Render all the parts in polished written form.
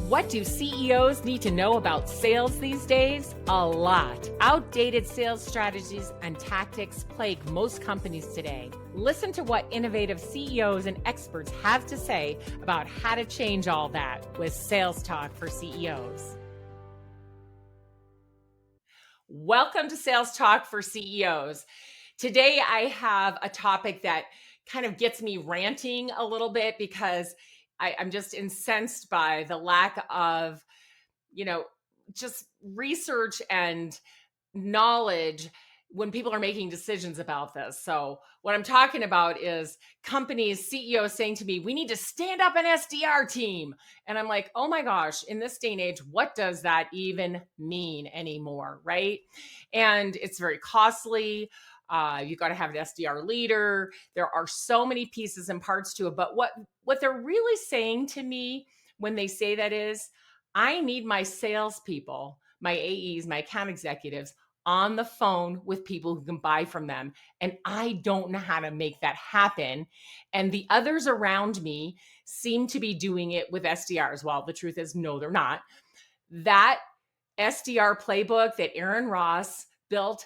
What do CEOs need to know about sales these days? A lot. Outdated sales strategies and tactics plague most companies today. Listen to what innovative CEOs and experts have to say about how to change all that with Sales Talk for CEOs. Welcome to Sales Talk for CEOs. Today, I have a topic that kind of gets me ranting a little bit because I'm just incensed by the lack of, just research and knowledge when people are making decisions about this. So what I'm talking about is companies, CEOs saying to me, we need to stand up an SDR team. And I'm like, oh my gosh, in this day and age, what does that even mean anymore, right? And it's very costly. You got to have an SDR leader. There are so many pieces and parts to it. But what they're really saying to me when they say that is, I need my salespeople, my AEs, my account executives on the phone with people who can buy from them. And I don't know how to make that happen. And the others around me seem to be doing it with SDRs. Well, the truth is, no, they're not. That SDR playbook that Aaron Ross built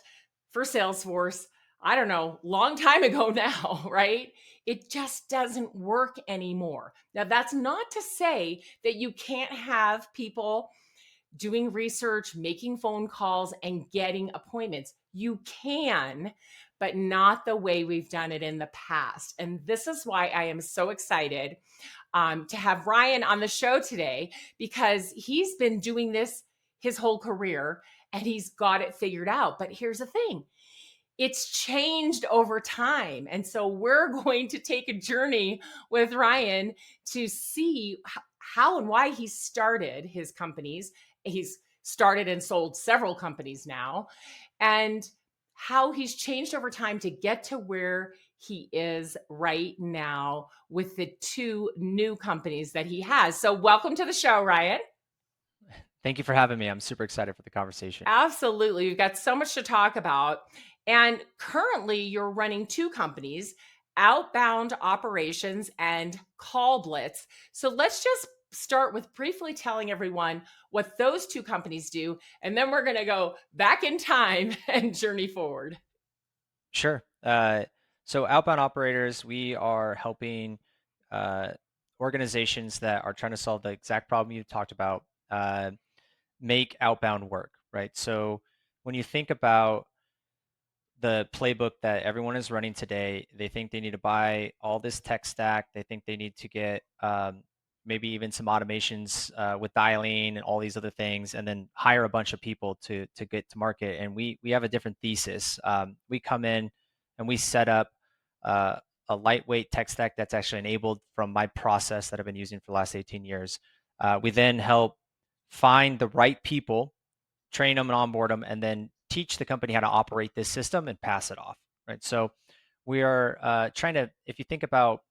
for Salesforce, I don't know, long time ago now, right? It just doesn't work anymore. Now, that's not to say that you can't have people doing research, making phone calls, and getting appointments. You can, but not the way we've done it in the past. And this is why I am so excited to have Ryan on the show today, because he's been doing this his whole career and he's got it figured out. But here's the thing. It's changed over time. And so we're going to take a journey with Ryan to see how and why he started his companies. He's started and sold several companies now, and how he's changed over time to get to where he is right now with the two new companies that he has. So welcome to the show, Ryan. Thank you for having me. I'm super excited for the conversation. Absolutely. We've got so much to talk about. And currently you're running two companies, Outbound Operations and CallBlitz. So let's just start with briefly telling everyone what those two companies do, and then we're going to go back in time and journey forward. Sure. So Outbound Operators, we are helping organizations that are trying to solve the exact problem you talked about, make outbound work, right? So when you think about the playbook that everyone is running today, they think they need to buy all this tech stack. They think they need to get maybe even some automations with dialing and all these other things, and then hire a bunch of people to get to market. And we have a different thesis. We come in and we set up a lightweight tech stack that's actually enabled from my process that I've been using for the last 18 years. We then help find the right people, train them and onboard them, and then teach the company how to operate this system and pass it off, right? So we are trying to, if you think about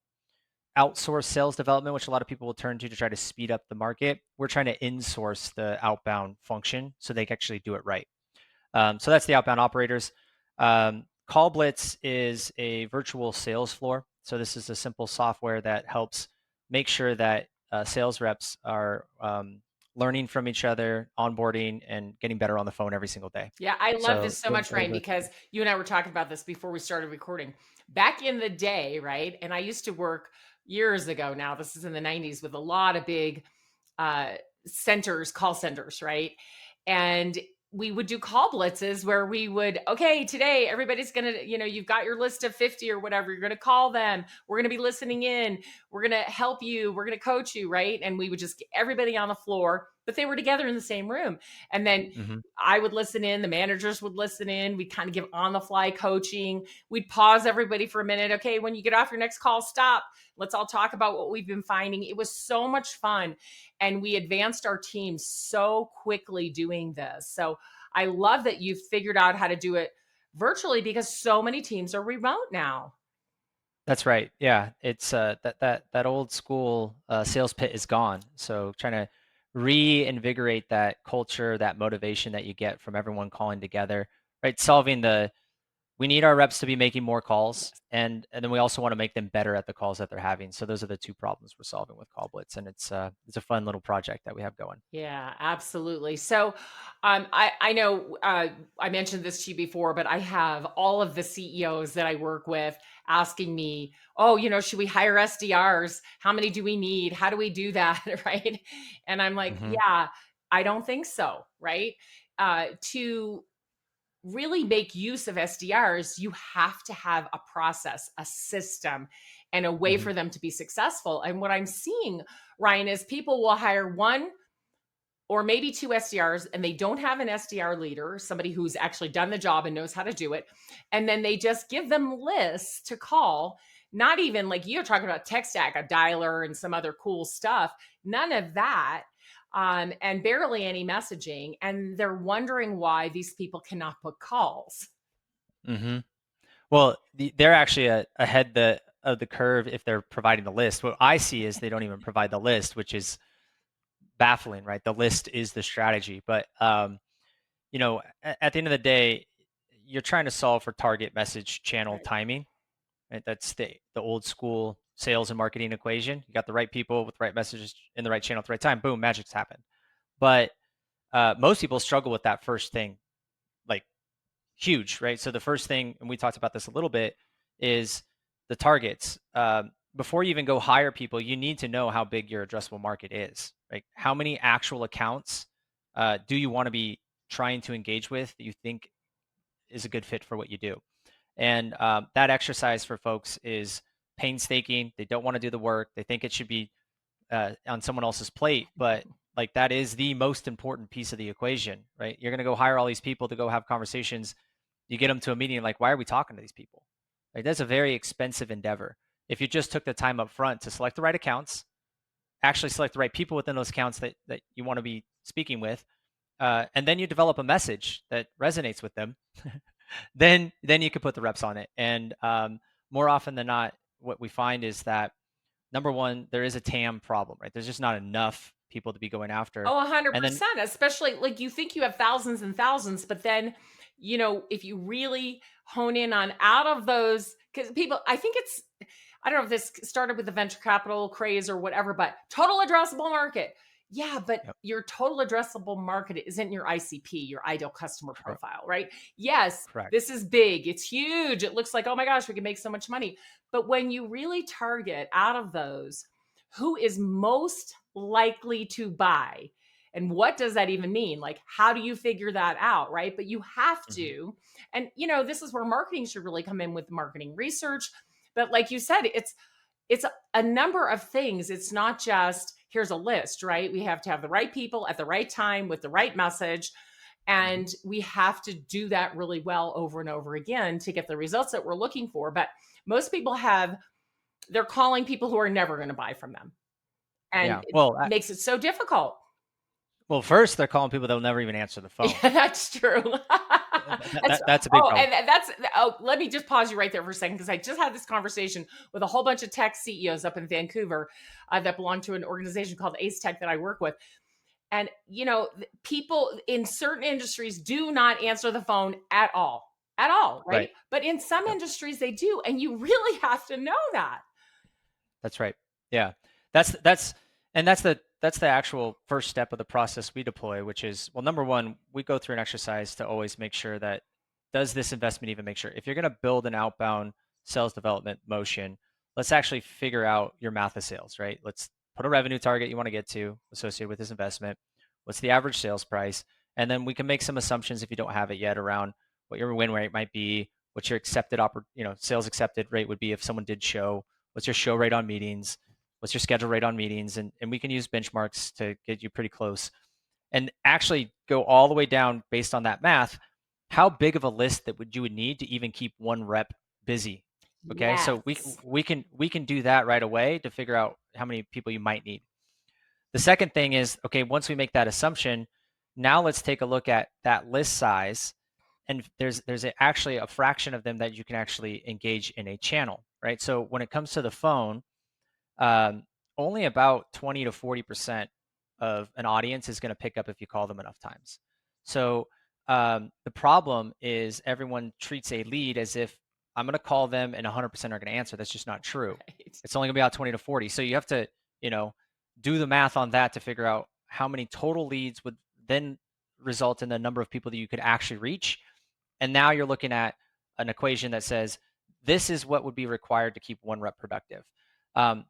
outsource sales development, which a lot of people will turn to try to speed up the market, we're trying to insource the outbound function so they can actually do it right. So that's the Outbound Operators. CallBlitz is a virtual sales floor. So this is a simple software that helps make sure that sales reps are learning from each other, onboarding, and getting better on the phone every single day. Yeah, I love this so much, Ryan, because you and I were talking about this before we started recording. Back in the day, right? And I used to work years ago now, this is in the 90s, with a lot of big call centers, right? And we would do call blitzes where we would, okay, today everybody's going to, you've got your list of 50 or whatever, you're going to call them. We're going to be listening in. We're going to help you. We're going to coach you, right? And we would just get everybody on the floor, but they were together in the same room. And then I would listen in, the managers would listen in. We'd kind of give on the fly coaching. We'd pause everybody for a minute. Okay, when you get off your next call, stop. Let's all talk about what we've been finding. It was so much fun. And we advanced our team so quickly doing this. So I love that you've figured out how to do it virtually because so many teams are remote now. That's right. Yeah, it's that old school sales pit is gone. So trying to reinvigorate that culture, that motivation that you get from everyone calling together, right? we need our reps to be making more calls, Yes. and then we also want to make them better at the calls that they're having. So those are the two problems we're solving with CallBlitz, and it's a fun little project that we have going. Yeah, absolutely. So, I know I mentioned this to you before, but I have all of the CEOs that I work with asking me, "Oh, should we hire SDRs? How many do we need? How do we do that?" Right? And I'm like, Hmm. "Yeah, I don't think so." Right? To really make use of SDRs, you have to have a process, a system, and a way Hmm. for them to be successful. And what I'm seeing, Ryan, is people will hire one or maybe two SDRs and they don't have an SDR leader, somebody who's actually done the job and knows how to do it. And then they just give them lists to call, not even like you're talking about tech stack, a dialer and some other cool stuff, none of that. And barely any messaging. And they're wondering why these people cannot book calls. Hmm. Well, they're actually ahead of the curve if they're providing the list. What I see is they don't even provide the list, which is baffling, right? The list is the strategy. But at the end of the day, you're trying to solve for target message channel Right. timing, right? That's the old school sales and marketing equation. You got the right people with the right messages in the right channel at the right time. Boom, magic's happened. But most people struggle with that first thing, like huge, right? So the first thing, and we talked about this a little bit, is the targets. Before you even go hire people, you need to know how big your addressable market is. Like, how many actual accounts do you want to be trying to engage with that you think is a good fit for what you do? And that exercise for folks is painstaking. They don't want to do the work. They think it should be on someone else's plate, but like that is the most important piece of the equation, right? You're going to go hire all these people to go have conversations. You get them to a meeting, like, why are we talking to these people? Like, that's a very expensive endeavor. If you just took the time up front to select the right accounts, actually select the right people within those accounts that you want to be speaking with, and then you develop a message that resonates with them, then you could put the reps on it. And more often than not, what we find is that number one, there is a TAM problem, right? There's just not enough people to be going after. Oh, And then, 100%, especially like you think you have thousands and thousands, but then, if you really hone in on out of those, because people, I think I don't know if this started with the venture capital craze or whatever, but total addressable market. Yeah, but yep, your total addressable market isn't your ICP, your ideal customer correct, profile, right? Yes, correct. this is big, it's huge. It looks like, oh my gosh, we can make so much money. But when you really target out of those, who is most likely to buy? And what does that even mean? Like, how do you figure that out? Right. But you have Hmm. to. And, this is where marketing should really come in with marketing research. But like you said, it's a number of things. It's not just here's a list, right? We have to have the right people at the right time with the right message. Hmm. And we have to do that really well over and over again to get the results that we're looking for. But most people they're calling people who are never going to buy from them. And Yeah. it makes it so difficult. Well, first they're calling people that'll never even answer the phone. Yeah, that's true. That's That's a big oh, problem. and that's oh, let me just pause you right there for a second because I just had this conversation with a whole bunch of tech CEOs up in Vancouver that belong to an organization called Ace Tech that I work with. And people in certain industries do not answer the phone at all, right? Right. But in some Yep. industries they do, and you really have to know that. That's right. Yeah. That's and that's the actual first step of the process we deploy, which is, well, number one, we go through an exercise to always make sure that, does this investment even make sure, if you're going to build an outbound sales development motion, let's actually figure out your math of sales, right? Let's put a revenue target you want to get to associated with this investment. What's the average sales price? And then we can make some assumptions if you don't have it yet around what your win rate might be, what your sales accepted rate would be if someone did show, what's your show rate on meetings, what's your schedule rate on meetings, and we can use benchmarks to get you pretty close and actually go all the way down based on that math. How big of a list that would you would need to even keep one rep busy? Okay, so we Yes. we can do that right away to figure out how many people you might need. The second thing is, okay, once we make that assumption, now let's take a look at that list size, and actually a fraction of them that you can actually engage in a channel, right? So when it comes to the phone, um, only about 20 to 40% of an audience is going to pick up if you call them enough times. So the problem is everyone treats a lead as if I'm going to call them and 100% are going to answer. That's just not true. Right. It's only going to be about 20 to 40. So you have to, you know, do the math on that to figure out how many total leads would then result in the number of people that you could actually reach. And now you're looking at an equation that says this is what would be required to keep one rep productive. Um,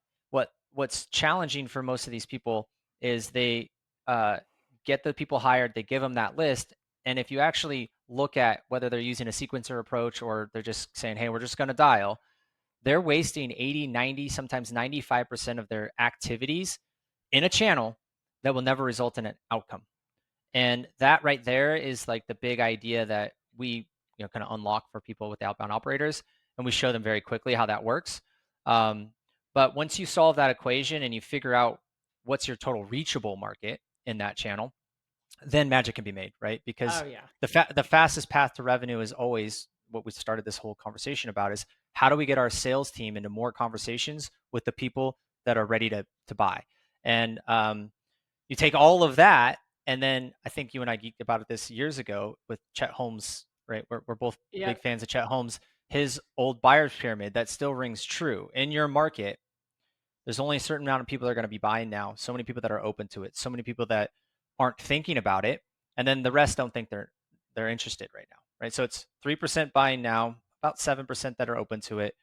what's challenging for most of these people is they uh, get the people hired, they give them that list, and if you actually look at whether they're using a sequencer approach or they're just saying, hey, we're just going to dial, they're wasting 80, 90, sometimes 95% of their activities in a channel that will never result in an outcome. And that right there is like the big idea that we, kind of unlock for people with the outbound operators, and we show them very quickly how that works. Um, but once you solve that equation and you figure out what's your total reachable market in that channel, then magic can be made, right? Oh Because yeah. the fastest path to revenue is always what we started this whole conversation about, is how do we get our sales team into more conversations with the people that are ready to buy. And you take all of that, and then I think you and I geeked about it this years ago with Chet Holmes, right? We're both big Yep. fans of Chet Holmes. His old buyer's pyramid, that still rings true in your market. There's only a certain amount of people that are going to be buying now, so many people that are open to it, so many people that aren't thinking about it, and then the rest don't think they're interested right now, right? So it's 3% buying now, about 7% that are open to it,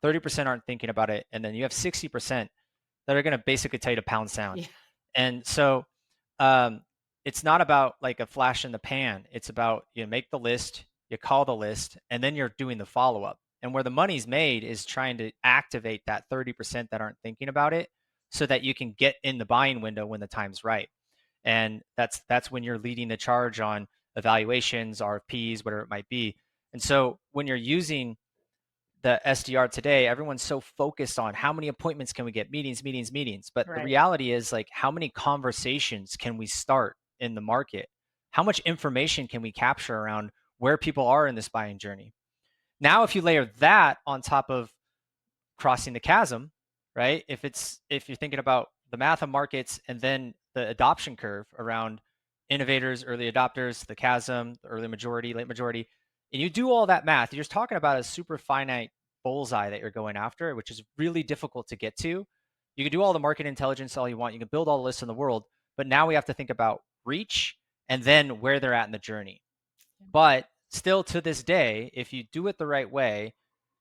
30% aren't thinking about it, and then you have 60% that are going to basically tell you to pound sound. Yeah. And so um, it's not about like a flash in the pan. It's about you make the list, you call the list, and then you're doing the follow up. And where the money's made is trying to activate that 30% that aren't thinking about it, so that you can get in the buying window when the time's right. And that's when you're leading the charge on evaluations, RFPs, whatever it might be. And so when you're using the SDR today, everyone's so focused on how many appointments can we get, meetings, meetings, meetings. But the Right. reality is, like, how many conversations can we start in the market? How much information can we capture around where people are in this buying journey? Now, if you layer that on top of crossing the chasm, right? If you're thinking about the math of markets and then the adoption curve around innovators, early adopters, the chasm, the early majority, late majority, and you do all that math, you're just talking about a super finite bullseye that you're going after, which is really difficult to get to. You can do all the market intelligence all you want, you can build all the lists in the world, but now we have to think about reach and then where they're at in the journey. But still, to this day, if you do it the right way,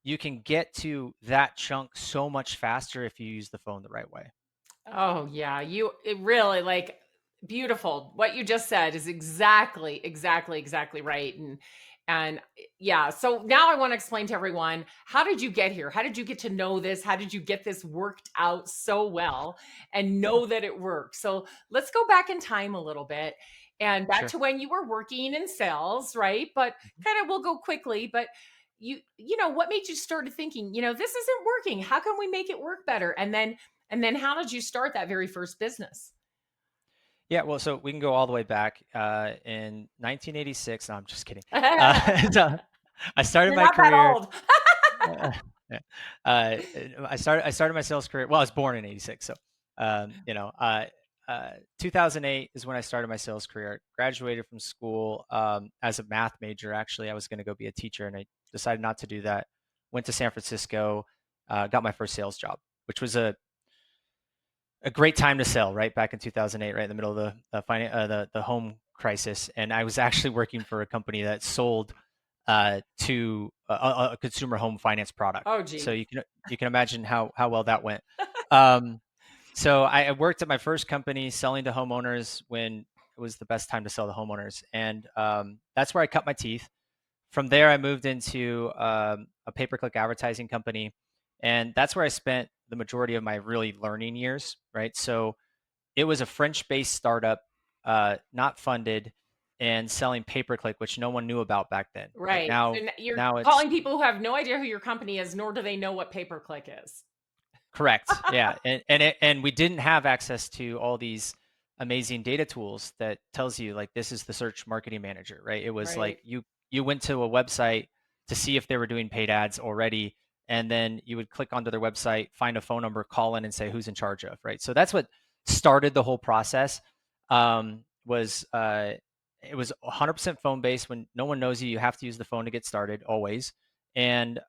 you can get to that chunk so much faster if you use the phone the right way. Oh yeah, it really like beautiful. What you just said is exactly right. And yeah, so now I want to explain to everyone, how did you get here? How did you get to know this? How did you get this worked out so well and know that it works? So let's go back in time a little bit and back Sure. to when you were working in sales, right? But Mhm. kind of we'll go quickly, but what made you start thinking, this isn't working. How can we make it work better? And then how did you start that very first business? Yeah, well, so we can go all the way back in 1986. No, I'm just kidding. You're So I started my not that career. old. Uh, yeah. uh, I started my sales career. Well, I was born in '86, so 2008 is when I started my sales career. Graduated from school as a math major. Actually, I was going to go be a teacher, and I decided not to do that. Went to San Francisco, got my first sales job, which was a great time to sell, right back in 2008, right in the middle of the home crisis. And I was actually working for a company that sold to a consumer home finance product. Oh, So geez. you can imagine how well that went. Um, so I worked at my first company selling to homeowners when it was the best time to sell to homeowners, and that's where I cut my teeth. From there, I moved into a pay-per-click advertising company, and that's where I spent the majority of my really learning years. Right, so it was a French-based startup, not funded, and selling pay-per-click, which no one knew about back then. Right Right. now, So you're now it's calling people who have no idea who your company is, nor do they know what pay per click is. correct. Yeah, and we didn't have access to all these amazing data tools that tells you like this is the search marketing manager, right? It was like Right. you went to a website to see if they were doing paid ads already, and then you would click onto their website, find a phone number, call in, and say who's in charge of, right? So that's what started the whole process. Was it was 100% phone based. When no one knows you, you have to use the phone to get started always. And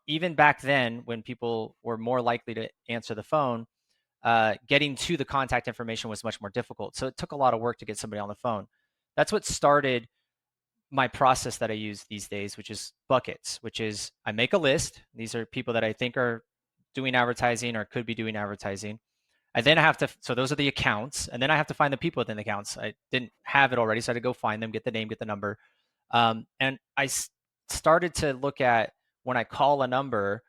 even back then, when people were more likely to answer the phone, getting to the contact information was much more difficult. So it took a lot of work to get somebody on the phone. That's what started my process that I use these days, which is buckets, which is I make a list. These are people that I think are doing advertising or could be doing advertising. I have to, so those are the accounts. And then I have to find the people within the accounts. I didn't have it already. So I had to go find them, get the name, get the number. And started to look at when I call a number,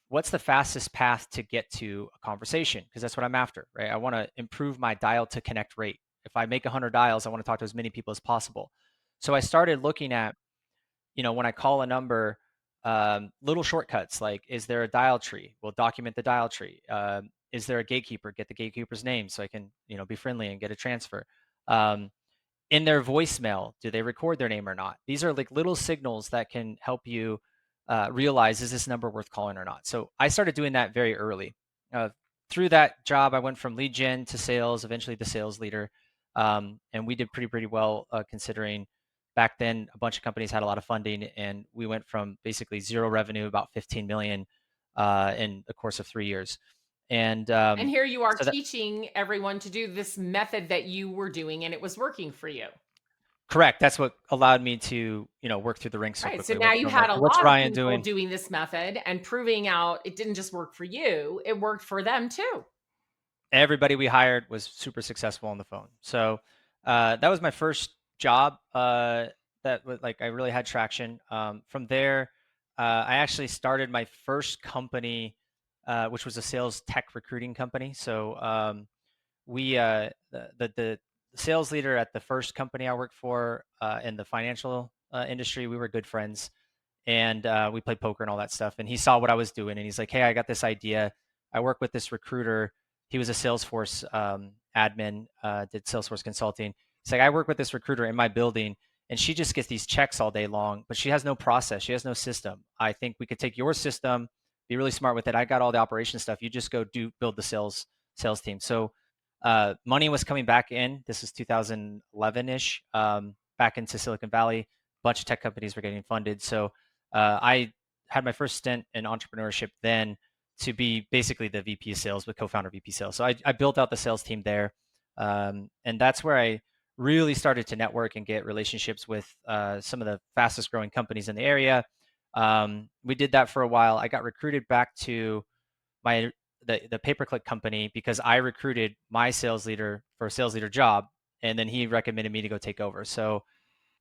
what's the fastest path to get to a conversation? Because that's what I'm after, right? I want to improve my dial to connect rate. If I make 100 dials, I want to talk to as many people as possible. So I started looking at, when I call a number, little shortcuts like, is there a dial tree? We'll document the dial tree. Is there a gatekeeper? Get the gatekeeper's name so I can, be friendly and get a transfer. Um, in their voicemail, do they record their name or not? These are like little signals that can help you realize, is this number worth calling or not? So I started doing that very early. Through that job, I went from lead gen to sales, eventually the sales leader. And we did pretty well, considering back then a bunch of companies had a lot of funding, and we went from basically zero revenue, about 15 million in the course of 3 years. And And here you are so that teaching everyone to do this method that you were doing and it was working for you. Correct. That's what allowed me to, work through the ranks so Right. So quickly. now Went you from had like, a what's lot of Ryan people doing? doing this method and proving out it didn't just work for you, it worked for them too. Everybody we hired was super successful on the phone. So that was my first job. That was like I really had traction. From there, I actually started my first company, which was a sales tech recruiting company. So we the sales leader at the first company I worked for in the financial industry, we were good friends, and we played poker and all that stuff. And he saw what I was doing, and he's like, "Hey, I got this idea. I work with this recruiter. He was a Salesforce admin, did Salesforce consulting. He's like, I work with this recruiter in my building, and she just gets these checks all day long, but she has no process. She has no system. I think we could take your system, be really smart with it. I got all the operation stuff. You just go build the sales team." So money was coming back in. This is 2011 ish, back into Silicon Valley. A bunch of tech companies were getting funded. So I had my first stint in entrepreneurship then to be basically the VP of sales, with co-founder VP sales. So I built out the sales team there. And that's where I really started to network and get relationships with some of the fastest growing companies in the area. We did that for a while. I got recruited back to my the pay-per-click company because I recruited my sales leader for a sales leader job, and then he recommended me to go take over. So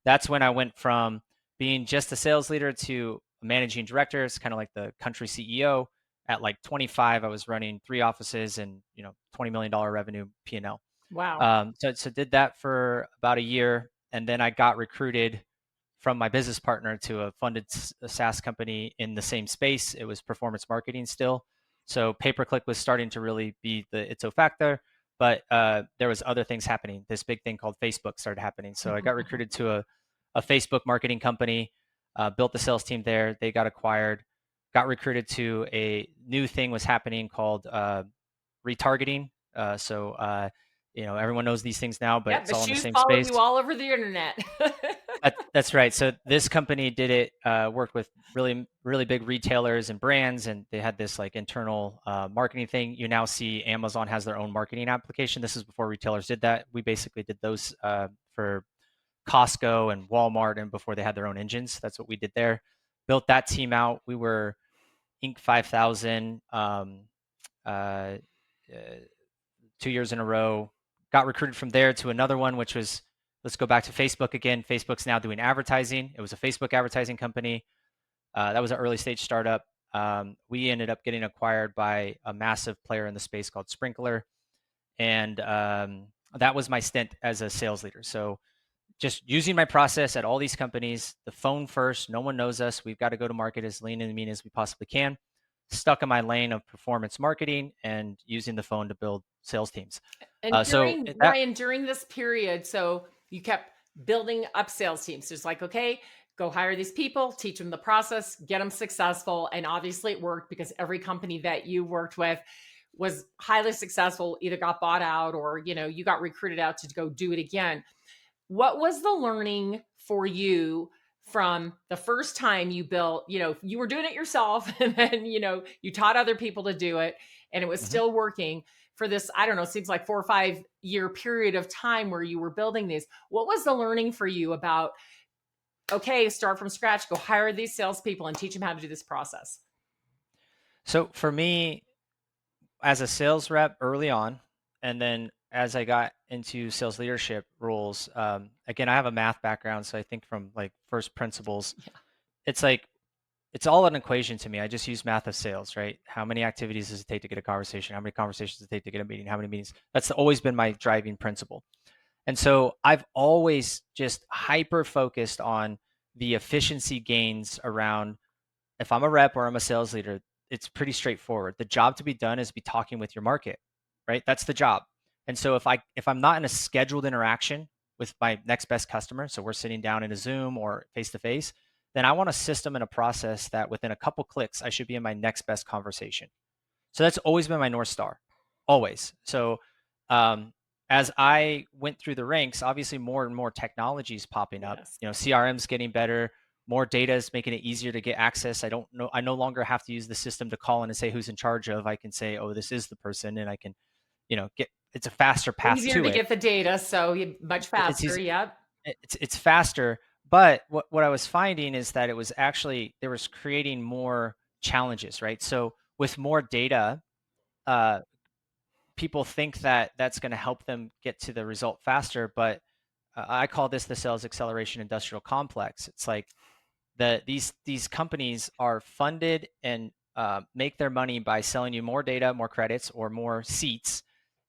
that's when I went from being just a sales leader to a managing director. It's kind of like the country CEO. At like 25, I was running 3 offices and $20 million revenue P&L. Wow. So did that for about a year, and then I got recruited from my business partner to a funded SaaS company in the same space. It was performance marketing still. So pay-per-click was starting to really be the ipso factor, but there was other things happening. This big thing called Facebook started happening. So I got recruited to a Facebook marketing company, built the sales team there. They got acquired, got recruited to a new thing was happening called retargeting. Everyone knows these things now, but Yep, it's the all in the shoes same follow space. you all over the internet. That's right. So this company did it, worked with really, really big retailers and brands, and they had this like internal marketing thing. You now see Amazon has their own marketing application. This is before retailers did that. We basically did those for Costco and Walmart, and before they had their own engines. That's what we did there. Built that team out. We were Inc. 5000 uh, 2 years in a row. Got recruited from there to another one, which was, let's go back to Facebook again. Facebook's now doing advertising. It was a Facebook advertising company. That was an early stage startup. We ended up getting acquired by a massive player in the space called Sprinkler. And that was my stint as a sales leader. So just using my process at all these companies, the phone first, no one knows us. We've got to go to market as lean and mean as we possibly can. Stuck in my lane of performance marketing and using the phone to build sales teams. And So during that Ryan, during this period, so you kept building up sales teams. It's like, okay, go hire these people, teach them the process, get them successful. And obviously it worked because every company that you worked with was highly successful, either got bought out or, you got recruited out to go do it again. What was the learning for you from the first time you built, you were doing it yourself and then, you taught other people to do it and it was Mhm. still working for this, I don't know, seems like 4 or 5 year period of time where you were building these. What was the learning for you about, okay, start from scratch, go hire these salespeople and teach them how to do this process? So for me, as a sales rep early on, and then as I got into sales leadership roles, again, I have a math background, so I think from like first principles. Yeah. It's like it's all an equation to me. I just use math of sales, right? How many activities does it take to get a conversation? How many conversations does it take to get a meeting? How many meetings? That's always been my driving principle. And so I've always just hyper focused on the efficiency gains around if I'm a rep or I'm a sales leader, it's pretty straightforward. The job to be done is be talking with your market, right? That's the job. And so if I'm not in a scheduled interaction with my next best customer, so we're sitting down in a Zoom or face to face, then I want a system and a process that within a couple clicks I should be in my next best conversation. So that's always been my North Star, always. So um, as I went through the ranks, obviously more and more technologies popping up. Yes. CRM's getting better, more data is making it easier to get access. I don't know. I no longer have to use the system to call in and say who's in charge of. I can say, oh, this is the person, and I can, get. It's a faster path Easier to to it. get the data, so much It's faster. easy. Yep. It's faster. But what I was finding is that it was actually there was creating more challenges, right? So with more data, uh, people think that that's going to help them get to the result faster, but I call this the sales acceleration industrial complex. It's like these companies are funded and make their money by selling you more data, more credits, or more seats,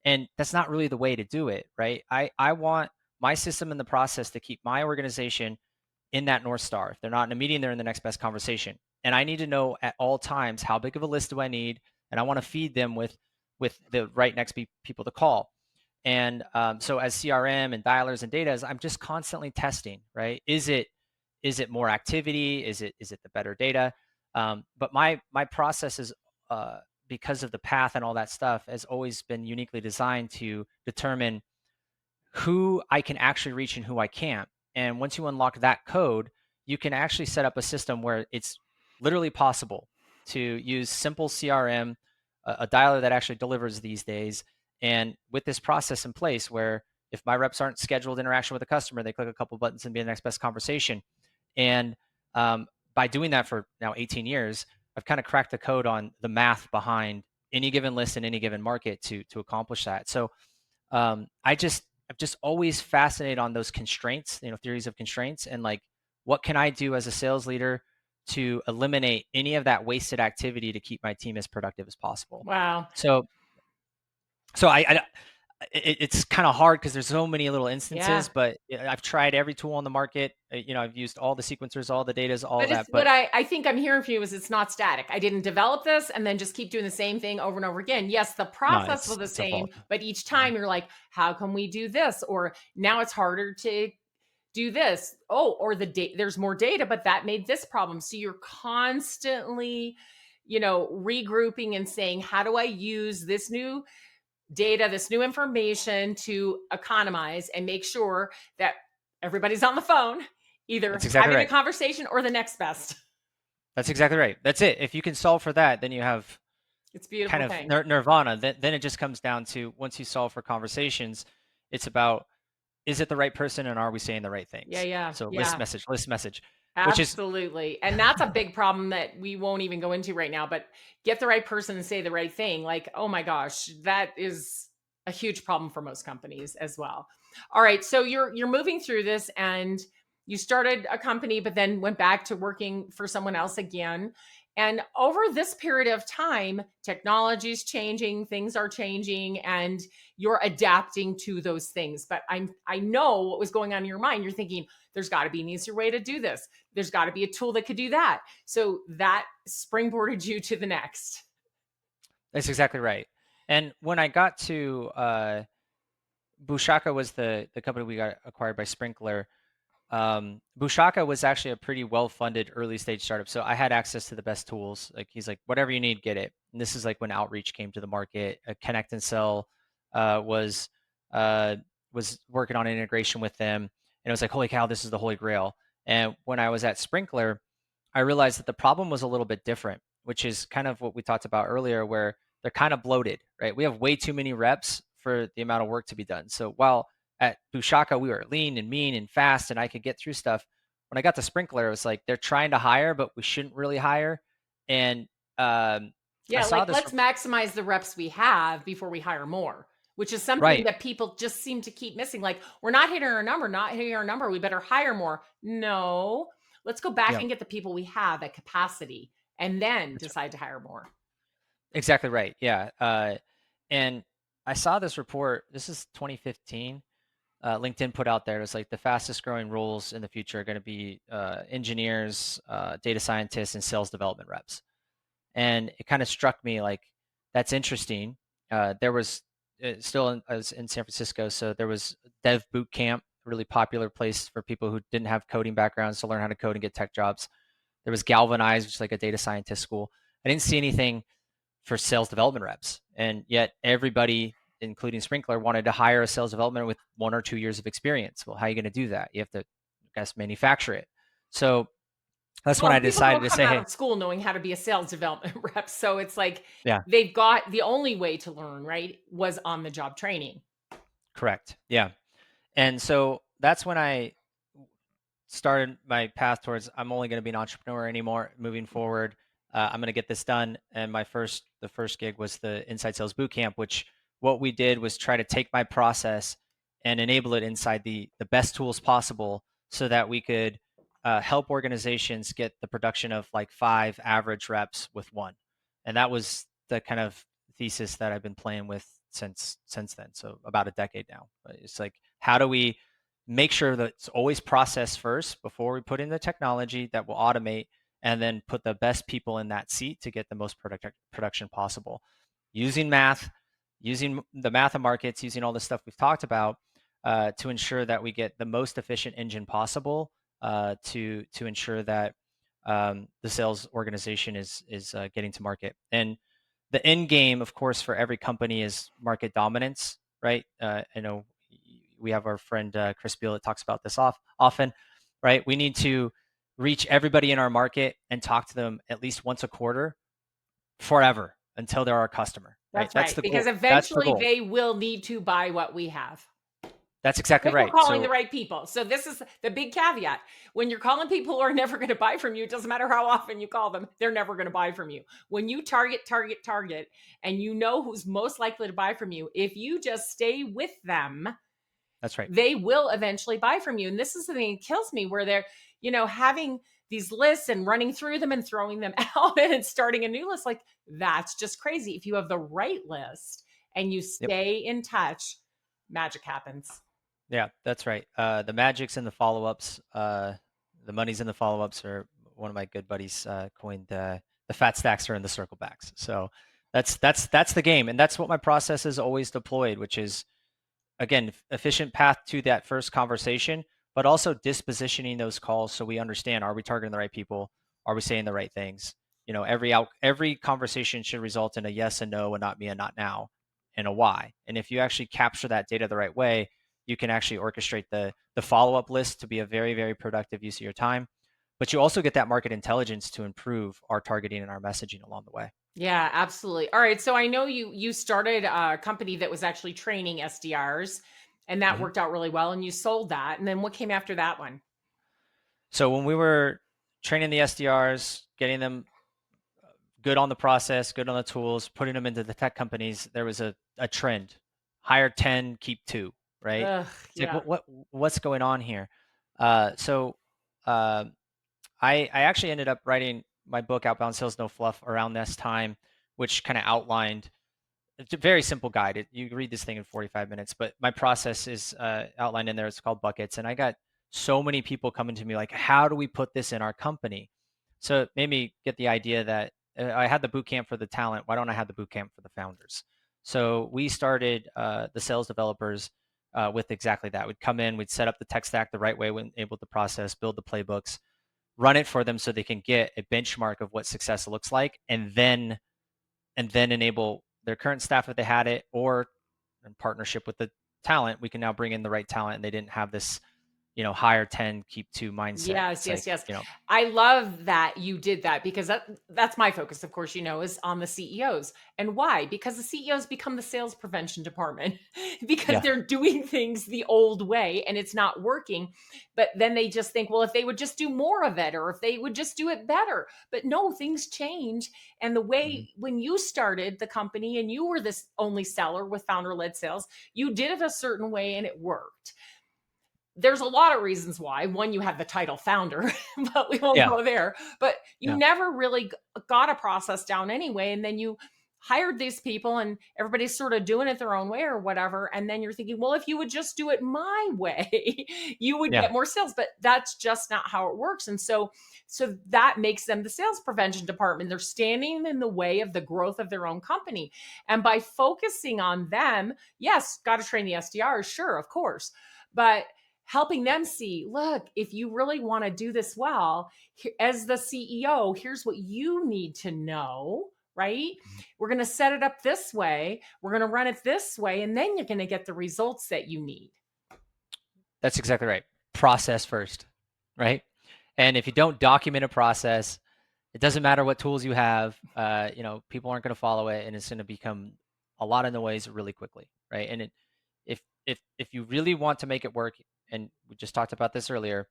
and that's not really the way to do it, right? I want my system and the process to keep my organization in that North Star. If they're not in a meeting, they're in the next best conversation. And I need to know at all times how big of a list do I need, and I want to feed them with the right next people to call. And so as CRM and dialers and data, I'm just constantly testing, right? Is it more activity? Is it the better data? But my process is because of the path and all that stuff has always been uniquely designed to determine who I can actually reach and who I can't. And once you unlock that code, you can actually set up a system where it's literally possible to use simple CRM, a dialer that actually delivers these days. And with this process in place, where if my reps aren't scheduled interaction with a customer, they click a couple buttons and be the next best conversation. And by doing that for now 18 years, I've kind of cracked the code on the math behind any given list in any given market to accomplish that. So I'm just always fascinated on those constraints, theories of constraints, and like what can I do as a sales leader to eliminate any of that wasted activity to keep my team as productive as possible. Wow. So it's kind of hard because there's so many little instances, Yeah. but I've tried every tool on the market. I've used all the sequencers, all the datas, all But of it's that, what but I think I'm hearing from you is it's not static. I didn't develop this and then just keep doing the same thing over and over again. Yes, the no, process was it's the it's same, evolved. but each Mhm. time you're like, how can we do this? Or now it's harder to do this. Oh, or there's more data, but that made this problem. So you're constantly, regrouping and saying, how do I use this new data, this new information to economize and make sure that everybody's on the phone, That's either exactly having a right. conversation or the next best. That's exactly right. That's it. If you can solve for that, then you have It's a kind beautiful of thing. nirvana. Then it just comes down to once you solve for conversations, it's about is it the right person and are we saying the right Yeah, things? yeah, So yeah. list message, which is Absolutely. And that's a big problem that we won't even go into right now, but get the right person and say the right thing. Like, oh my gosh, that is a huge problem for most companies as well. All right, so you're moving through this and you started a company but then went back to working for someone else again. And over this period of time, technology is changing, things are changing and you're adapting to those things. But I know what was going on in your mind. You're thinking there's got to be an easier way to do this. There's got to be a tool that could do that. So that springboarded you to the next. that's exactly right. And when I got to Bushaka was the company we got acquired by Sprinkler. Bushaka was actually a pretty well-funded early stage startup. So I had access to the best tools. Like he's like, whatever you need, get it. And this is like when Outreach came to the market. Connect and Sell uh, was uh, was working on integration with them. it was like, holy cow, this is the holy grail. And when I was at Sprinkler, I realized that the problem was a little bit different, which is kind of what we talked about earlier, where they're kind of bloated, right? We have way too many reps for the amount of work to be done. So while at Bushaka, we were lean and mean and fast, and I could get through stuff. When I got to Sprinkler, it was like they're trying to hire, but we shouldn't really hire. And I Yeah, saw like this let's maximize the reps we have before we hire more, which is something right. that people just seem to keep missing. Like, we're not hitting our number, not hitting our number. We better hire more. No, let's go back Yeah, and get the people we have at capacity and then that's decide to hire more. exactly right. Yeah. And I saw this report. This is 2015. LinkedIn put out there. It was like the fastest growing roles in the future are going to be engineers, data scientists, and sales development reps. And it kind of struck me like that's interesting. There was still I was in San Francisco, so there was Dev Boot Camp, a really popular place for people who didn't have coding backgrounds to learn how to code and get tech jobs. There was Galvanize, which is like a data scientist school. I didn't see anything for sales development reps, and yet everybody, including Sprinkler, wanted to hire a sales development with 1 or 2 years of experience. Well, how are you going to do that? You have to, I guess, manufacture it. So that's when Well, I people decided don't to come say, out hey, of school knowing how to be a sales development rep. So it's like yeah, they've got the only way to learn, right? Was on the job training. correct, yeah. And so that's when I started my path towards I'm only going to be an entrepreneur anymore moving forward. I'm going to get this done. And the first gig was the Inside Sales Bootcamp, which what we did was try to take my process and enable it inside the best tools possible, so that we could help organizations get the production of like 5 average reps with one. And that was the kind of thesis that I've been playing with since then. So about a decade now. It's like, how do we make sure that it's always processed first before we put in the technology that will automate, and then put the best people in that seat to get the most production possible using math, using the math of markets, using all the stuff we've talked about, to ensure that we get the most efficient engine possible, to ensure that the sales organization is getting to market. And the end game, of course, for every company is market dominance, right? I know we have our friend Chris Beal that talks about this often, right? We need to reach everybody in our market and talk to them at least once a quarter forever until they're our customer, right? That's That's right. the Because goal. That's the eventually goal. they will need to buy what we have. That's exactly If we're right. calling the So right people. So this is the big caveat. When you're calling people who are never going to buy from you, it doesn't matter how often you call them, they're never going to buy from you. When you target, and you know who's most likely to buy from you, if you just stay with them, that's right. they will eventually buy from you. And this is the thing that kills me, where they're, having these lists and running through them and throwing them out and starting a new list. Like, that's just crazy. If you have the right list and you Yep. stay in touch, magic happens. Yeah, that's right. The magics and the follow-ups, the monies and the follow-ups are one of my good buddies coined the fat stacks are in the circle backs. So that's the game, and that's what my process is always deployed, which is again efficient path to that first conversation, but also dispositioning those calls so we understand: are we targeting the right people? Are we saying the right things? Every conversation should result in a yes and no, and not me and not now, and a why. And if you actually capture that data the right way, you can actually orchestrate the follow-up list to be a very, very productive use of your time. But you also get that market intelligence to improve our targeting and our messaging along the way. Yeah, absolutely. All right. So I know you started a company that was actually training SDRs, and that Mhm. worked out really well, and you sold that. And then what came after that one? So when we were training the SDRs, getting them good on the process, good on the tools, putting them into the tech companies, there was a trend: hire 10, keep 2, right? Ugh, It's like yeah. what's going on here? So uh, I actually ended up writing my book Outbound Sales No Fluff around this time, which kind of outlined it's a very simple guide. You read this thing in 45 minutes, but my process is outlined in there. It's called buckets. And I got so many people coming to me like, how do we put this in our company? So it made me get the idea that I had the boot camp for the talent. Why don't I have the boot camp for the founders? So we started the sales developers with exactly that. We'd come in, we'd set up the tech stack the right way, when able to process, build the playbooks, run it for them so they can get a benchmark of what success looks like, and then enable their current staff if they had it, or in partnership with the talent, we can now bring in the right talent, and they didn't have this, hire 10, keep 2 mindset. Yes, It's yes, like, yes. I love that you did that because that's my focus, of course, is on the CEOs. And why? Because the CEOs become the sales prevention department because yeah, they're doing things the old way and it's not working. But then they just think, well, if they would just do more of it or if they would just do it better. But no, things change. And the mhm, way when you started the company and you were this only seller with founder led sales, you did it a certain way and it worked. There's a lot of reasons why. One, you have the title founder, but we won't yeah, go there. But you yeah, never really got a process down anyway. And then you hired these people and everybody's sort of doing it their own way or whatever. And then you're thinking, well, if you would just do it my way, you would yeah. get more sales. But that's just not how it works. And so that makes them the sales prevention department. They're standing in the way of the growth of their own company. And by focusing on them, yes, got to train the SDRs, sure, of course. But helping them see, look, if you really want to do this well, as the CEO, here's what you need to know, right? Mhm. We're going to set it up this way. We're going to run it this way. And then you're going to get the results that you need. That's exactly right. Process first, right? And if you don't document a process, it doesn't matter what tools you have. People aren't going to follow it, and it's going to become a lot of noise really quickly, right? And if you really want to make it work, and we just talked about this earlier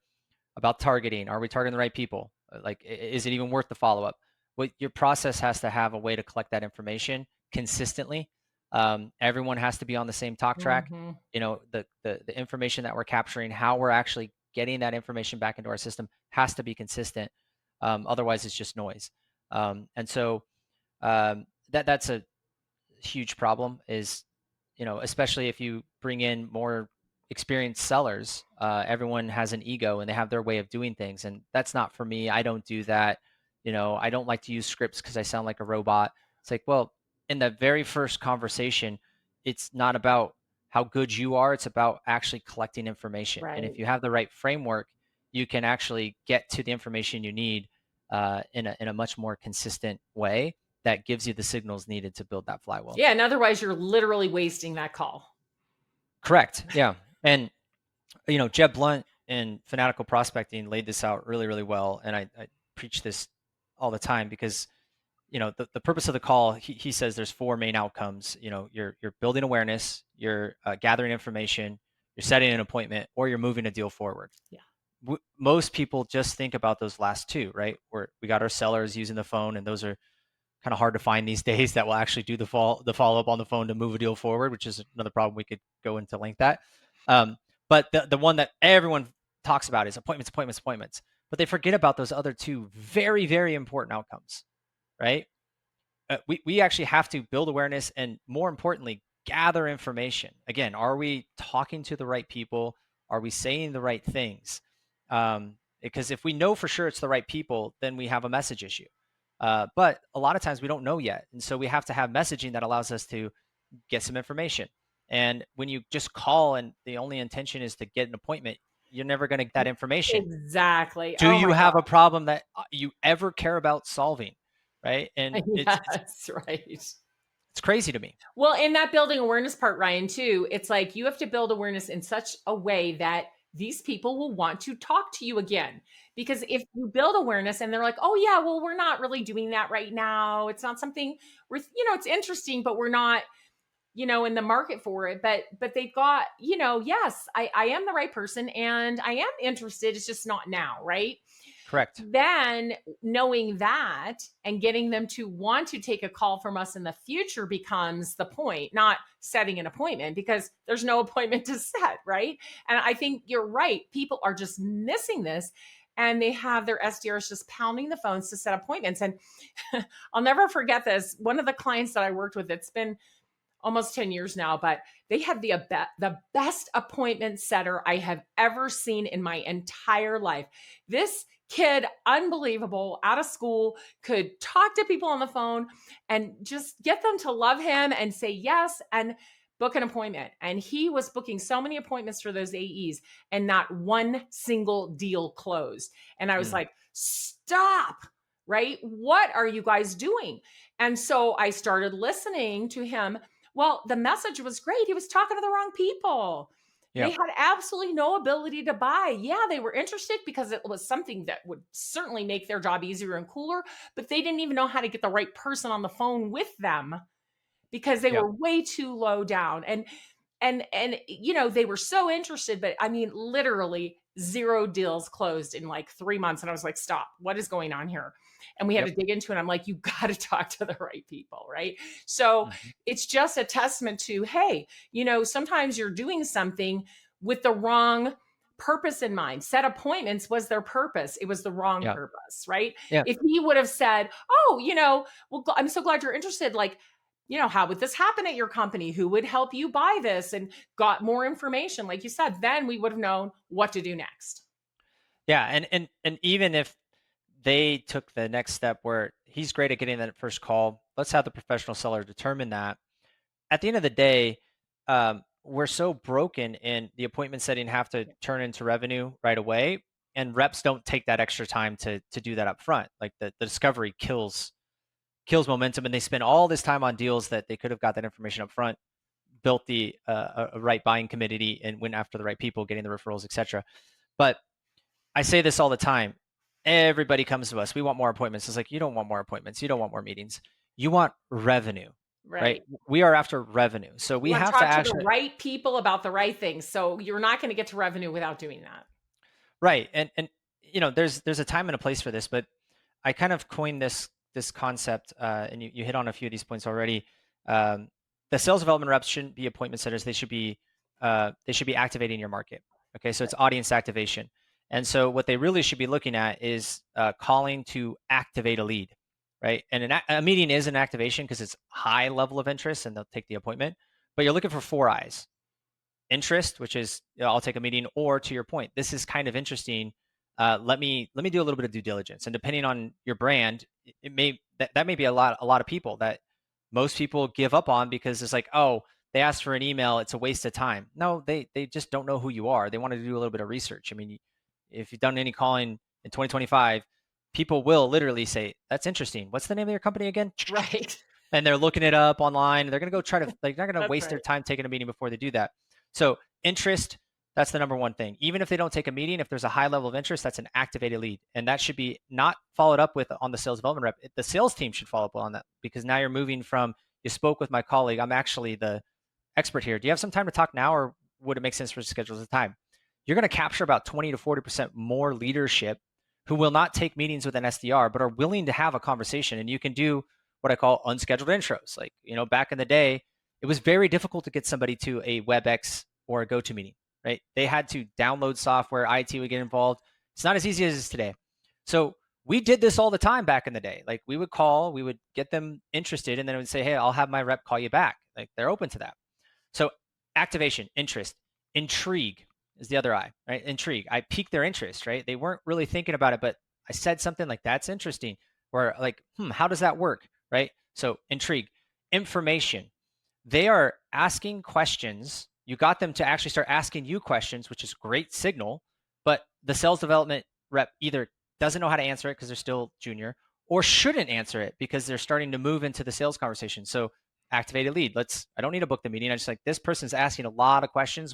about targeting, are we targeting the right people? Like, is it even worth the follow up? What your process has to have a way to collect that information consistently. Everyone has to be on the same talk track. Mhm. The information that we're capturing, how we're actually getting that information back into our system has to be consistent. Otherwise, it's just noise. And so that's a huge problem is, especially if you bring in more experienced sellers, everyone has an ego and they have their way of doing things. And that's not for me. I don't do that. I don't like to use scripts because I sound like a robot. It's like, well, in the very first conversation, it's not about how good you are. It's about actually collecting information. And if Right. you have the right framework, you can actually get to the information you need in a much more consistent way that gives you the signals needed to build that flywheel. Yeah. And otherwise, you're literally wasting that call. Correct. Yeah. And Jeb Blunt in Fanatical Prospecting laid this out really, really well. And I preach this all the time because the purpose of the call, he says there's four main outcomes. You're building awareness, you're gathering information, you're setting an appointment, or you're moving a deal forward. Yeah. Most people just think about those last two, right? Where we got our sellers using the phone, and those are kind of hard to find these days that will actually do the follow up on the phone to move a deal forward, which is another problem we could go into length at. But the one that everyone talks about is appointments, appointments, appointments. But they forget about those other two very, very important outcomes, right? We actually have to build awareness and, more importantly, gather information. Again, are we talking to the right people? Are we saying the right things? Because if we know for sure it's the right people, then we have a message issue. But a lot of times we don't know yet. And so we have to have messaging that allows us to get some information. And when you just call and the only intention is to get an appointment, you're never going to get that information. Exactly. Do Oh you my have a problem that you ever care about solving? Right. And God. Yes. Right. it's crazy to me. Well, in that building awareness part, Ryan, too, it's like you have to build awareness in such a way that these people will want to talk to you again. Because if you build awareness and they're like, oh, yeah, well, we're not really doing that right now. It's not something it's interesting, but we're not, in the market for it. But they've got, yes, I am the right person and I am interested. It's just not now. Right. Correct. Then knowing that and getting them to want to take a call from us in the future becomes the point, not setting an appointment because there's no appointment to set, right? And I think you're right. People are just missing this and they have their SDRs just pounding the phones to set appointments. And I'll never forget this. One of the clients that I worked with, it's been almost 10 years now, but they had the best appointment setter I have ever seen in my entire life. This kid, unbelievable, out of school, could talk to people on the phone and just get them to love him and say yes and book an appointment. And he was booking so many appointments for those AEs and not one single deal closed. And I was Mm, like, stop, right? What are you guys doing? And so I started listening to him. Well, the message was great. He was talking to the wrong people. They Yeah. had absolutely no ability to buy. Yeah, they were interested because it was something that would certainly make their job easier and cooler, but they didn't even know how to get the right person on the phone with them because they Yeah. were way too low down. And you know, they were so interested, but I mean, literally 0 deals closed in like 3 months, and I was like, "Stop. What is going on here?" And we had to Yep. dig into it. I'm like, "You gotta talk to the right people," right? So, Mhm. it's just a testament to, hey, you know, sometimes you're doing something with the wrong purpose in mind. Set appointments was their purpose. It was the wrong Yeah. purpose, right? Yeah. If he would have said, "Oh, you know, well, I'm so glad you're interested. Like, you know, how would this happen at your company? Who would help you buy this?" And got more information, like you said, then we would have known what to do next. Yeah. And even if they took the next step where he's great at getting that first call, let's have the professional seller determine that. At the end of the day, we're so broken in the appointment setting have to turn into revenue right away. And reps don't take that extra time to do that up front. Like the discovery kills momentum, and they spend all this time on deals that they could have got that information up front, built the a right buying committee, and went after the right people, getting the referrals, etc. But I say this all the time. Everybody comes to us. We want more appointments. It's like, you don't want more appointments. You don't want more meetings. You want revenue, right? Right. We are after revenue. So You we want to have to talk to the actually, right people about the right things. So you're not going to get to revenue without doing that. right. And there's a time and a place for this, but I kind of coined this concept, and you hit on a few of these points already. Um, the sales development reps shouldn't be appointment setters. They should be activating your market. Okay, so it's audience activation, and so what they really should be looking at is calling to activate a lead, right? And a meeting is an activation because it's high level of interest, and they'll take the appointment. But you're looking for four eyes: interest, which is, I'll take a meeting, or to your point, this is kind of interesting. Let me do a little bit of due diligence, and depending on your brand, it may that may be a lot of people that most people give up on because it's like, oh, they asked for an email, it's a waste of time. No, they just don't know who you are. They want to do a little bit of research. I mean, if you've done any calling in 2025, people will literally say, "That's interesting. What's the name of your company again?" Right. And they're looking it up online. They're going to go try to, like, they're not going to That's waste their right. time taking a meeting before they do that. So interest, that's the number one thing. Even if they don't take a meeting, if there's a high level of interest, that's an activated lead. And that should be not followed up with on the sales development rep. The sales team should follow up on that, because now you're moving from, you spoke with my colleague, I'm actually the expert here. Do you have some time to talk now, or would it make sense for us to schedule the time? You're going to capture about 20 to 40% more leadership who will not take meetings with an SDR, but are willing to have a conversation. And you can do what I call unscheduled intros. Like, back in the day, it was very difficult to get somebody to a WebEx or a GoToMeeting, right? They had to download software, IT would get involved. It's not as easy as it is today. So we did this all the time back in the day. Like, we would call, we would get them interested, and then it would say, hey, I'll have my rep call you back. Like, they're open to that. So activation, interest, intrigue is the other eye, right? Intrigue. I piqued their interest, right? They weren't really thinking about it, but I said something like, that's interesting, or like, how does that work, right? So intrigue, information. They are asking questions. You got them to actually start asking you questions, which is great signal, but the sales development rep either doesn't know how to answer it because they're still junior, or shouldn't answer it because they're starting to move into the sales conversation. So activate a lead. I don't need to book the meeting. I just, like, this person's asking a lot of questions.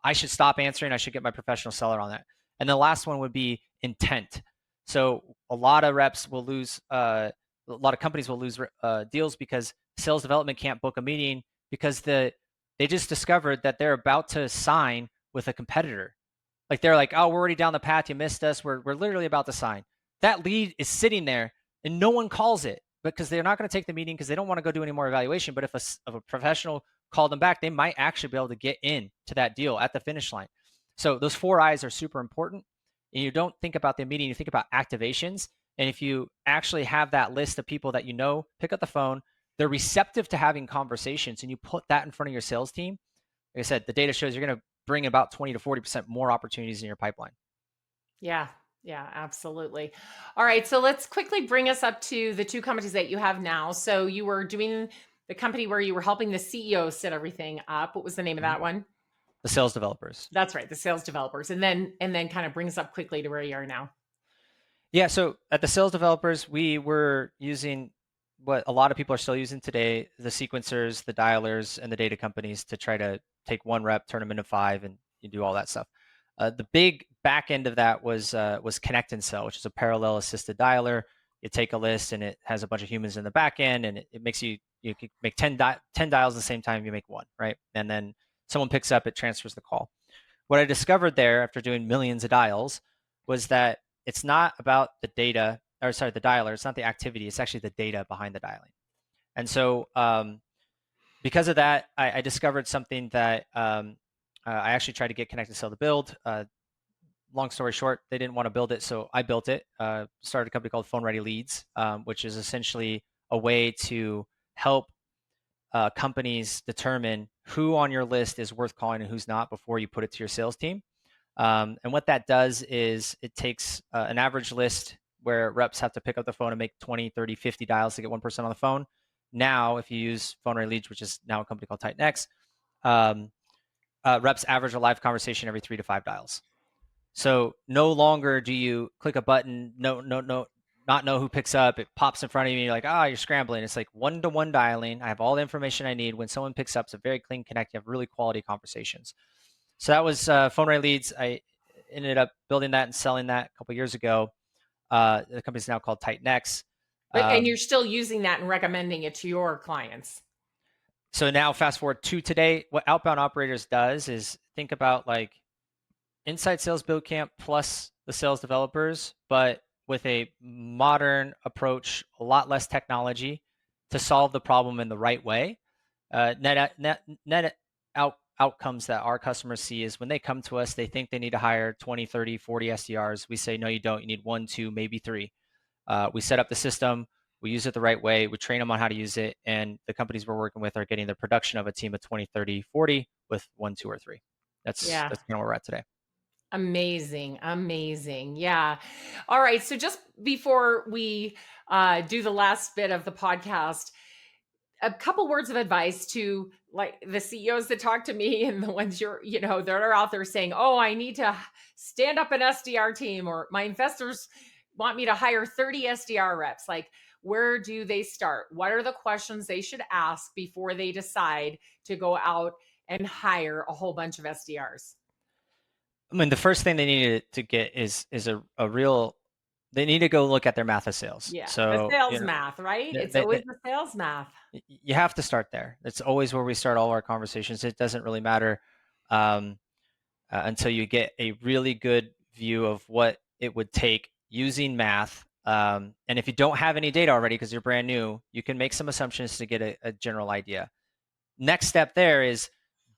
I should stop answering. I should get my professional seller on that. And the last one would be intent. So a lot of reps will lose, a lot of companies will lose deals because sales development can't book a meeting because they just discovered that they're about to sign with a competitor. Like, they're like, oh, we're already down the path. You missed us. We're literally about to sign. That lead is sitting there and no one calls it because they're not going to take the meeting because they don't want to go do any more evaluation. But if a professional called them back, they might actually be able to get in to that deal at the finish line. So those four eyes are super important. And you don't think about the meeting, you think about activations. And if you actually have that list of people that pick up the phone, they're receptive to having conversations, and you put that in front of your sales team. Like I said, the data shows you're going to bring about 20 to 40% more opportunities in your pipeline. Yeah. Yeah, absolutely. All right. So let's quickly bring us up to the two companies that you have now. So you were doing the company where you were helping the CEO set everything up. What was the name of Mhm. that one? The sales developers. That's right, the sales developers. And then kind of bring us up quickly to where you are now. Yeah. So at the sales developers, we were using what a lot of people are still using today, the sequencers, the dialers, and the data companies to try to take one rep, turn them into five, and you do all that stuff. The big back end of that was Connect and Sell, which is a parallel assisted dialer. You take a list and it has a bunch of humans in the back end, and it makes you can make 10 dials at the same time you make one, right? And then someone picks up, it transfers the call. What I discovered there after doing millions of dials was that it's not about the data, or sorry, the dialer. It's not the activity. It's actually the data behind the dialing. And so because of that, I discovered something that I actually tried to get Connect and Sell to build. Long story short, they didn't want to build it, so I built it. Started a company called Phone Ready Leads, which is essentially a way to help companies determine who on your list is worth calling and who's not before you put it to your sales team. And what that does is it takes an average list where reps have to pick up the phone and make 20, 30, 50 dials to get one person on the phone. Now, if you use Phone Ready Leads, which is now a company called TitanX, reps average a live conversation every 3 to 5 dials. So no longer do you click a button, not know who picks up. It pops in front of you. You're like, you're scrambling. It's like one-to-one dialing. I have all the information I need. When someone picks up, it's a very clean connect. You have really quality conversations. So that was Phone Ready Leads. I ended up building that and selling that a couple of years ago. The company's now called TitanX. And you're still using that and recommending it to your clients. So now fast forward to today, what Outbound Operators does is think about like inside sales build camp plus the sales developers, but with a modern approach, a lot less technology to solve the problem in the right way. Net outcomes that our customers see is when they come to us, they think they need to hire 20, 30, 40 SDRs. We say, no, you don't. You need 1, 2, maybe 3. We set up the system. We use it the right way. We train them on how to use it. And the companies we're working with are getting the production of a team of 20, 30, 40 with 1, 2, or 3. That's Yeah. kind of where we're at today. Amazing. Amazing. Yeah. All right. So just before we do the last bit of the podcast, a couple words of advice to like the CEOs that talk to me and the ones that are out there saying, oh, I need to stand up an SDR team, or my investors want me to hire 30 SDR reps. Like, where do they start? What are the questions they should ask before they decide to go out and hire a whole bunch of SDRs? I mean, the first thing they need to get is a real. They need to go look at their math of sales. Yeah, the So sales math, right? It's always the sales math. you have to start there. It's always where we start all our conversations. It doesn't really matter um, until you get a really good view of what it would take using math. And if you don't have any data already because you're brand new, you can make some assumptions to get a general idea. Next step there is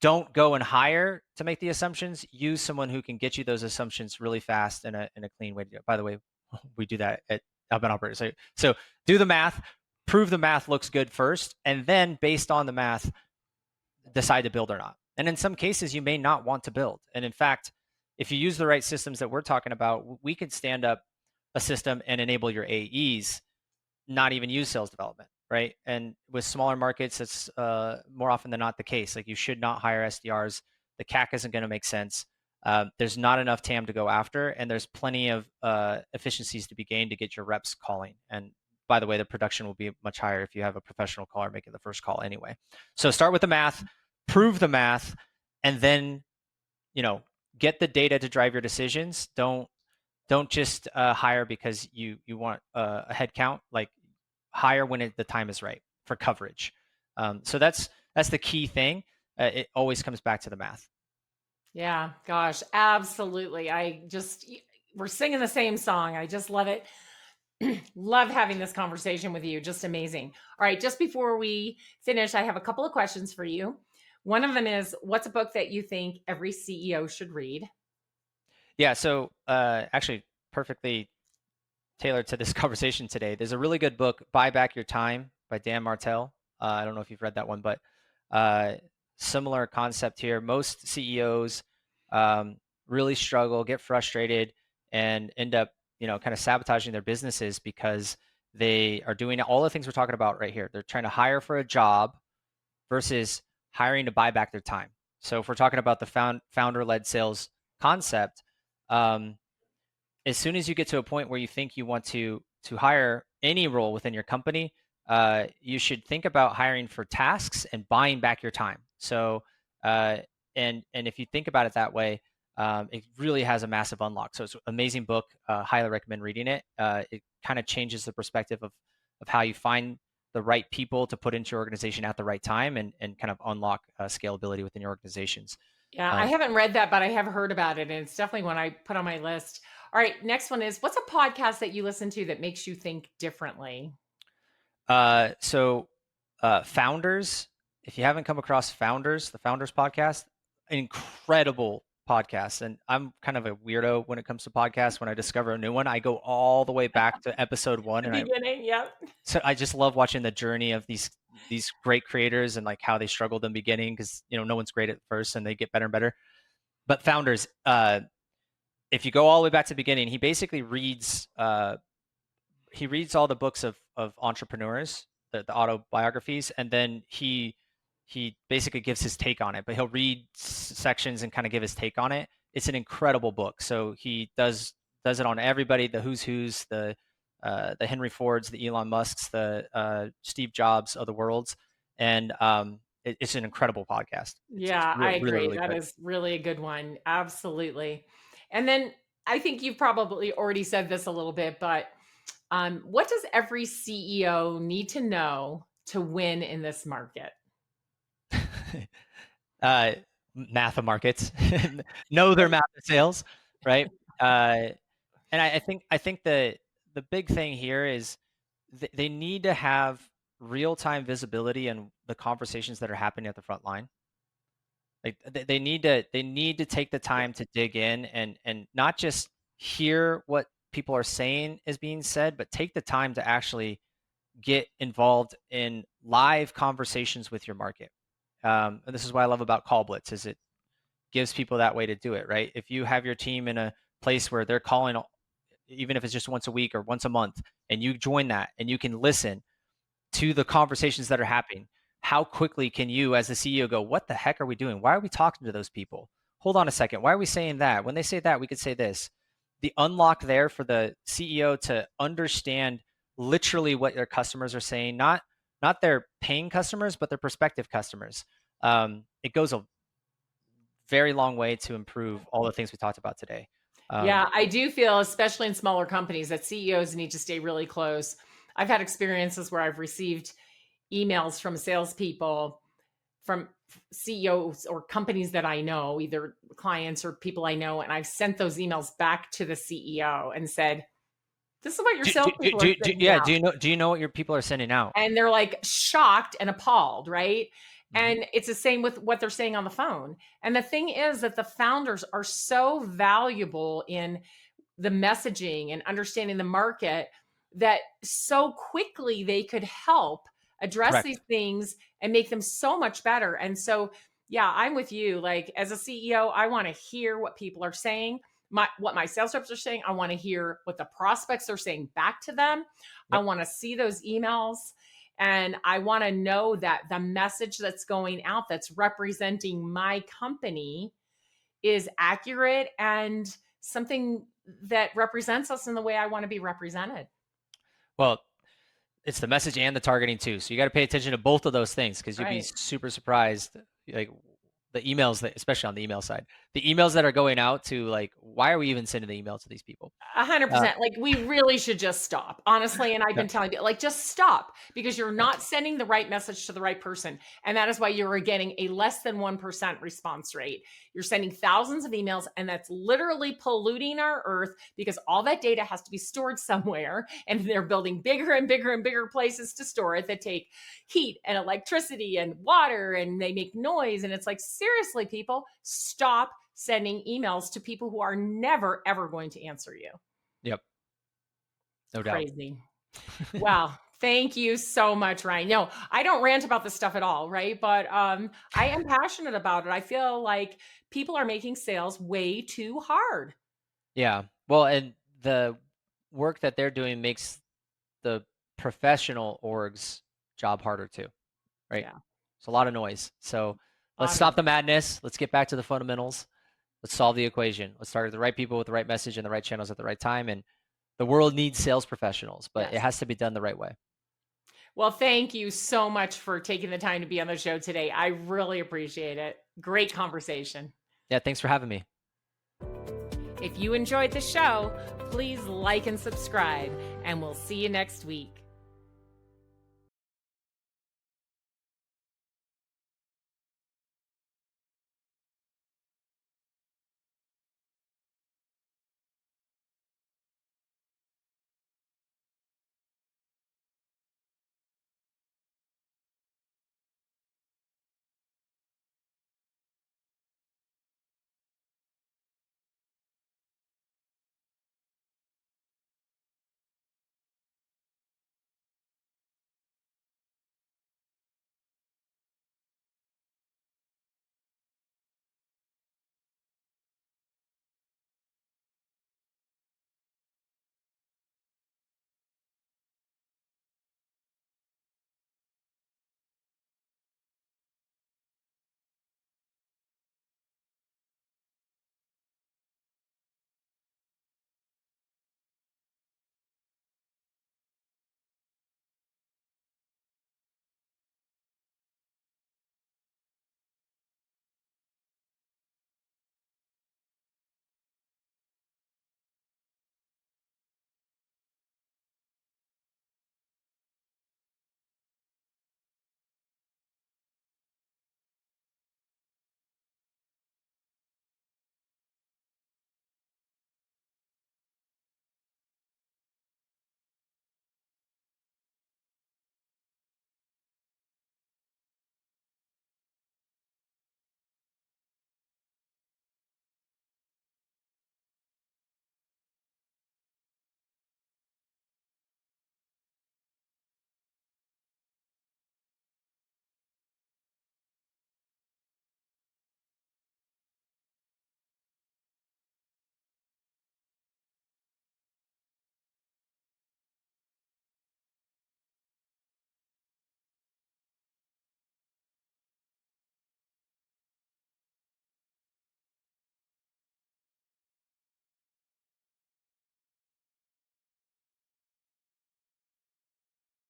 don't go and hire to make the assumptions. Use someone who can get you those assumptions really fast in a clean way to do it. By the way, we do that at Outbound Operators. So do the math, prove the math looks good first, and then based on the math, decide to build or not. And in some cases, you may not want to build. And in fact, if you use the right systems that we're talking about, we could stand up a system and enable your AEs not even use sales development, right? And with smaller markets, it's more often than not the case. Like you should not hire SDRs. The CAC isn't going to make sense. There's not enough TAM to go after, and there's plenty of efficiencies to be gained to get your reps calling. And by the way, the production will be much higher if you have a professional caller making the first call anyway. So start with the math, prove the math, and then get the data to drive your decisions. Don't just hire because you want a head count. Like hire when the time is right for coverage. So that's the key thing. It always comes back to the math. Yeah, gosh, absolutely. We're singing the same song. I just love it. Love having this conversation with you. Just amazing. All right, just before we finish, I have a couple of questions for you. One of them is, what's a book that you think every CEO should read? Yeah. So actually, perfectly tailored to this conversation today. There's a really good book, Buy Back Your Time by Dan Martell. I don't know if you've read that one, but similar concept here. Most CEOs really struggle, get frustrated, and end up, kind of sabotaging their businesses because they are doing all the things we're talking about right here. They're trying to hire for a job versus hiring to buy back their time. So if we're talking about the founder-led sales concept, as soon as you get to a point where you think you want to hire any role within your company, you should think about hiring for tasks and buying back your time. So, uh, and if you think about it that way, it really has a massive unlock. So it's an amazing book. Highly recommend reading it. It kind of changes the perspective of how you find the right people to put into your organization at the right time, and kind of unlock scalability within your organizations. Yeah, I Um, haven't read that, but I have heard about it, and it's definitely one I put on my list. All right, next one is, what's a podcast that you listen to that makes you think differently? so Founders, if you haven't come across Founders, the Founders podcast, incredible podcast. And I'm kind of a weirdo when it comes to podcasts. When I discover a new one, I go all the way back to episode one, The and beginning, yep. I just love watching the journey of these great creators, and like how they struggled in the beginning, because no one's great at first and they get better and better. But Founders, if you go all the way back to the beginning, he reads all the books of entrepreneurs, the autobiographies, and then he basically gives his take on it. But he'll read sections and kind of give his take on it. It's an incredible book. So he does it on everybody, the who's, the Henry Fords, the Elon Musks, the Steve Jobs of the worlds, and it's an incredible podcast. It's Yeah, I really agree. really That good. is really a good one. Absolutely. And then I think you've probably already said this a little bit, but what does every CEO need to know to win in this market? uh, Math of markets, know their math of sales, right? Uh, and I think the big thing here is they need to have real time visibility in the conversations that are happening at the front line. Like they need to take the time to dig in, and not just hear what people are saying is being said, but take the time to actually get involved in live conversations with your market. And this is what I love about CallBlitz, is it gives people that way to do it, right? If you have your team in a place where they're calling, even if it's just once a week or once a month, and you join that and you can listen to the conversations that are happening, how quickly can you as the CEO go, what the heck are we doing? Why are we talking to those people? Hold on a second. Why are we saying that? When they say that, we could say this. The unlock there for the CEO to understand literally what their customers are saying, not their paying customers, but their prospective customers. It goes a very long way to improve all the things we talked about today. Um, Yeah, I do feel, especially in smaller companies, that CEOs need to stay really close. I've had experiences where I've received emails from salespeople, from CEOs or companies that I know, either clients or people I know, and I've sent those emails back to the CEO and said, "This is what your salespeople are sending yeah. out." Do you know what your people are sending out? And they're like shocked and appalled, right? Hmm. And it's the same with what they're saying on the phone. And the thing is that the founders are so valuable in the messaging and understanding the market that so quickly they could help address these Correct. things and make them so much better. And so, yeah, I'm with you. Like as a CEO, I want to hear what people are saying, what my sales reps are saying. I want to hear what the prospects are saying back to them. I Yep. want to see those emails. And I want to know that the message that's going out that's representing my company is accurate and something that represents us in the way I want to be represented. Well, it's the message and the targeting too. So you got to pay attention to both of those things, because you'd be Right. super surprised. Like the emails that, especially on the email side, the emails that are going out to, like, why are we even sending the email to these people? A hundred Uh, percent. Like we really should just stop, honestly. And I've yeah, been telling you, like, just stop because you're yeah, not sending the right message to the right person. And that is why you're getting a less than 1% response rate. You're sending thousands of emails, and that's literally polluting our earth because all that data has to be stored somewhere. And they're building bigger and bigger and bigger places to store it that take heat and electricity and water, and they make noise. And it's like, seriously, people, stop sending emails to people who are never, ever going to answer you. yep, no doubt. Crazy. Wow. Thank you so much, Ryan. No, I don't rant about this stuff at all, right? But I am passionate about it. I feel like people are making sales way too hard. Yeah. Well, and the work that they're doing makes the professional orgs job harder too, right? Yeah. It's a lot of noise. So let's stop Awesome. the madness. Let's get back to the fundamentals. Let's solve the equation. Let's target the right people with the right message and the right channels at the right time. And the world needs sales professionals, but it Yes. has to be done the right way. Well, thank you so much for taking the time to be on the show today. I really appreciate it. Great conversation. Yeah, thanks for having me. If you enjoyed the show, please like and subscribe, and we'll see you next week.